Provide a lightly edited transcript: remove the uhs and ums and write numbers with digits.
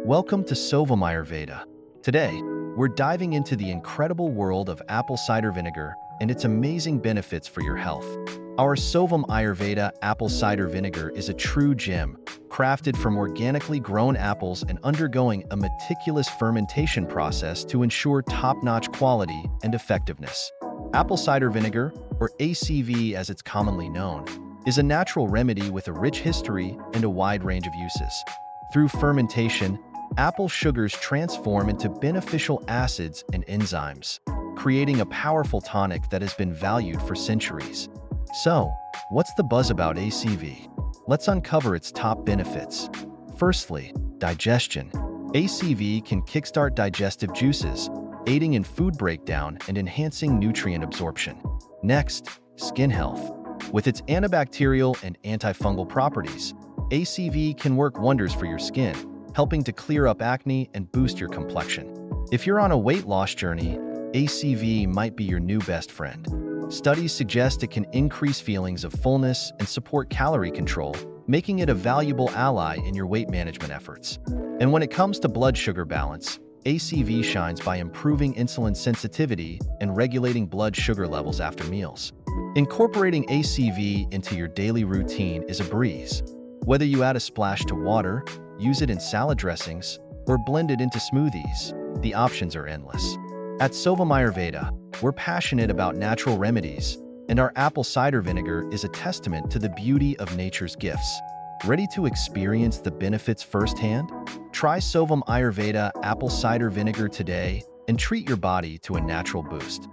Welcome to Sovam Ayurveda. Today, we're diving into the incredible world of apple cider vinegar and its amazing benefits for your health. Our Sovam Ayurveda apple cider vinegar is a true gem, crafted from organically grown apples and undergoing a meticulous fermentation process to ensure top-notch quality and effectiveness. Apple cider vinegar, or ACV as it's commonly known, is a natural remedy with a rich history and a wide range of uses. Through fermentation, apple sugars transform into beneficial acids and enzymes, creating a powerful tonic that has been valued for centuries. So, what's the buzz about ACV? Let's uncover its top benefits. Firstly, digestion. ACV can kickstart digestive juices, aiding in food breakdown and enhancing nutrient absorption. Next, skin health. With its antibacterial and antifungal properties, ACV can work wonders for your skin, helping to clear up acne and boost your complexion. If you're on a weight loss journey, ACV might be your new best friend. Studies suggest it can increase feelings of fullness and support calorie control, making it a valuable ally in your weight management efforts. And when it comes to blood sugar balance, ACV shines by improving insulin sensitivity and regulating blood sugar levels after meals. Incorporating ACV into your daily routine is a breeze. Whether you add a splash to water, use it in salad dressings, or blend it into smoothies, the options are endless. At Sovam Ayurveda, we're passionate about natural remedies, and our apple cider vinegar is a testament to the beauty of nature's gifts. Ready to experience the benefits firsthand? Try Sovam Ayurveda apple cider vinegar today and treat your body to a natural boost.